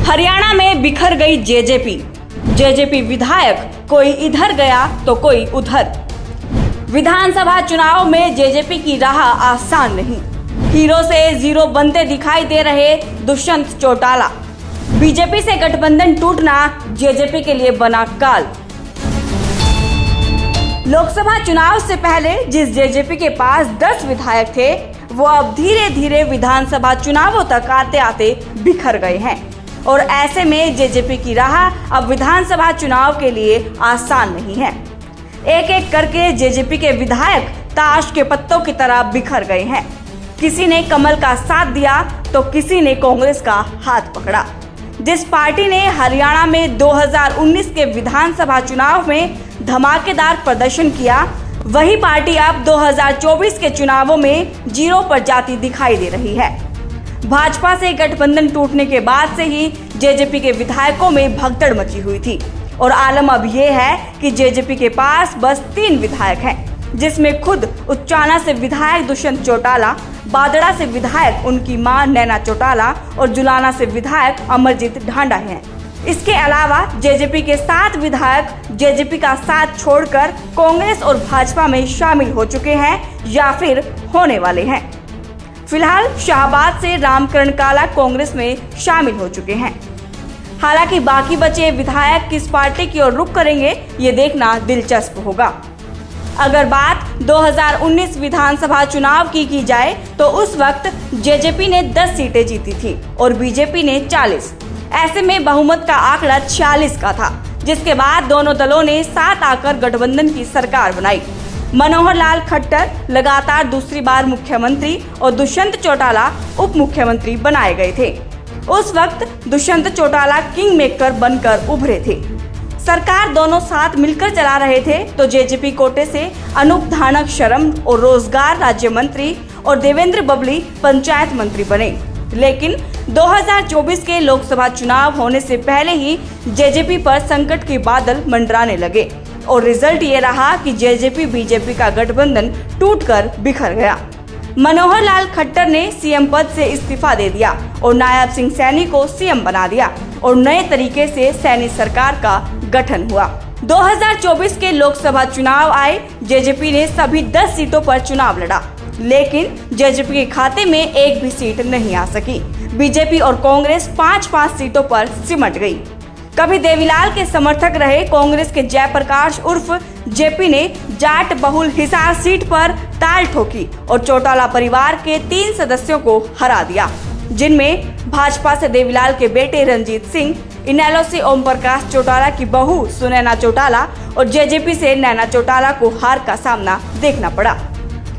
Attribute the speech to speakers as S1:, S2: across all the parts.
S1: हरियाणा में बिखर गई जेजेपी विधायक, कोई इधर गया तो कोई उधर। विधानसभा चुनाव में जेजेपी की राह आसान नहीं। हीरो से जीरो बनते दिखाई दे रहे दुष्यंत चौटाला। बीजेपी से गठबंधन टूटना जेजेपी के लिए बना काल। लोकसभा चुनाव से पहले जिस जेजेपी के पास 10 विधायक थे, वो अब धीरे धीरे विधानसभा चुनावों तक आते आते बिखर गए हैं। और ऐसे में जेजेपी की राह अब विधानसभा चुनाव के लिए आसान नहीं है। एक एक करके जेजेपी के विधायक ताश के पत्तों की तरह बिखर गए हैं। किसी ने कमल का साथ दिया तो किसी ने कांग्रेस का हाथ पकड़ा। जिस पार्टी ने हरियाणा में 2019 के विधानसभा चुनाव में धमाकेदार प्रदर्शन किया, वही पार्टी अब 2024 के चुनावों में जीरो पर जाती दिखाई दे रही है। भाजपा से गठबंधन टूटने के बाद से ही जेजेपी के विधायकों में भगदड़ मची हुई थी और आलम अब ये है कि जेजेपी के पास बस 3 विधायक हैं, जिसमें खुद उच्चाना से विधायक दुष्यंत चौटाला, बादड़ा से विधायक उनकी मां नैना चौटाला और जुलाना से विधायक अमरजीत ढांडा हैं। इसके अलावा जेजेपी के 7 विधायक जेजेपी का साथ छोड़कर कांग्रेस और भाजपा में शामिल हो चुके हैं या फिर होने वाले हैं। फिलहाल शाहबाद से रामकरण काला कांग्रेस में शामिल हो चुके हैं। हालांकि बाकी बचे विधायक किस पार्टी की ओर रुख करेंगे, ये देखना दिलचस्प होगा। अगर बात 2019 विधानसभा चुनाव की जाए तो उस वक्त जेजेपी ने 10 सीटें जीती थी और बीजेपी ने 40। ऐसे में बहुमत का आंकड़ा 46 का था, जिसके बाद दोनों दलों ने साथ आकर गठबंधन की सरकार बनाई। मनोहर लाल खट्टर लगातार दूसरी बार मुख्यमंत्री और दुष्यंत चौटाला उप मुख्यमंत्री बनाए गए थे। उस वक्त दुष्यंत चौटाला किंग मेकर बनकर उभरे थे। सरकार दोनों साथ मिलकर चला रहे थे तो जेजेपी कोटे से अनूप धानक श्रम और रोजगार राज्य मंत्री और देवेंद्र बबली पंचायत मंत्री बने। लेकिन 2024 के लोकसभा चुनाव होने से पहले ही जेजेपी पर संकट के बादल मंडराने लगे और रिजल्ट ये रहा कि जेजेपी बीजेपी का गठबंधन टूटकर बिखर गया। मनोहर लाल खट्टर ने सीएम पद से इस्तीफा दे दिया और नायब सिंह सैनी को सीएम बना दिया और नए तरीके से सैनी सरकार का गठन हुआ। 2024 के लोकसभा चुनाव आए, जेजेपी ने सभी 10 सीटों पर चुनाव लड़ा, लेकिन जेजेपी के खाते में एक भी सीट नहीं आ सकी। बीजेपी और कांग्रेस 5-5 सीटों पर सिमट गई। कभी देवीलाल के समर्थक रहे कांग्रेस के जयप्रकाश उर्फ जेपी ने जाट बहुल हिसार सीट पर ताल ठोकी और चौटाला परिवार के 3 सदस्यों को हरा दिया, जिनमें भाजपा से देवीलाल के बेटे रंजीत सिंह, इनेलो से ओम प्रकाश चौटाला की बहू सुनैना चौटाला और जेजेपी से नैना चौटाला को हार का सामना देखना पड़ा।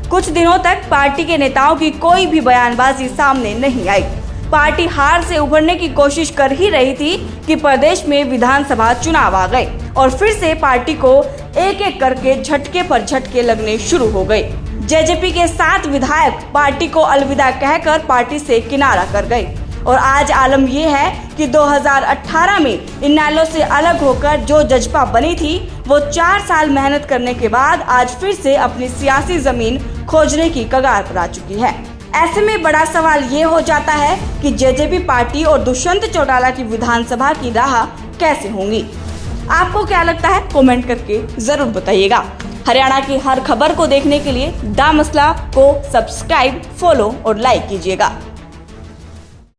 S1: कुछ दिनों तक पार्टी के नेताओं की कोई भी बयानबाजी सामने नहीं आई। पार्टी हार से उभरने की कोशिश कर ही रही थी कि प्रदेश में विधानसभा चुनाव आ गए और फिर से पार्टी को एक एक करके झटके पर झटके लगने शुरू हो गए। जेजेपी के 7 विधायक पार्टी को अलविदा कहकर पार्टी से किनारा कर गए और आज आलम यह है कि 2018 में इनेलो से अलग होकर जो जज्बा बनी थी, वो 4 साल मेहनत करने के बाद आज फिर से अपनी सियासी जमीन खोजने की कगार पर आ चुकी है। ऐसे में बड़ा सवाल ये हो जाता है कि जेजेपी पार्टी और दुष्यंत चौटाला की विधानसभा की राह कैसे होंगी। आपको क्या लगता है, कमेंट करके जरूर बताइएगा। हरियाणा की हर खबर को देखने के लिए दा मसला को सब्सक्राइब, फॉलो और लाइक कीजिएगा।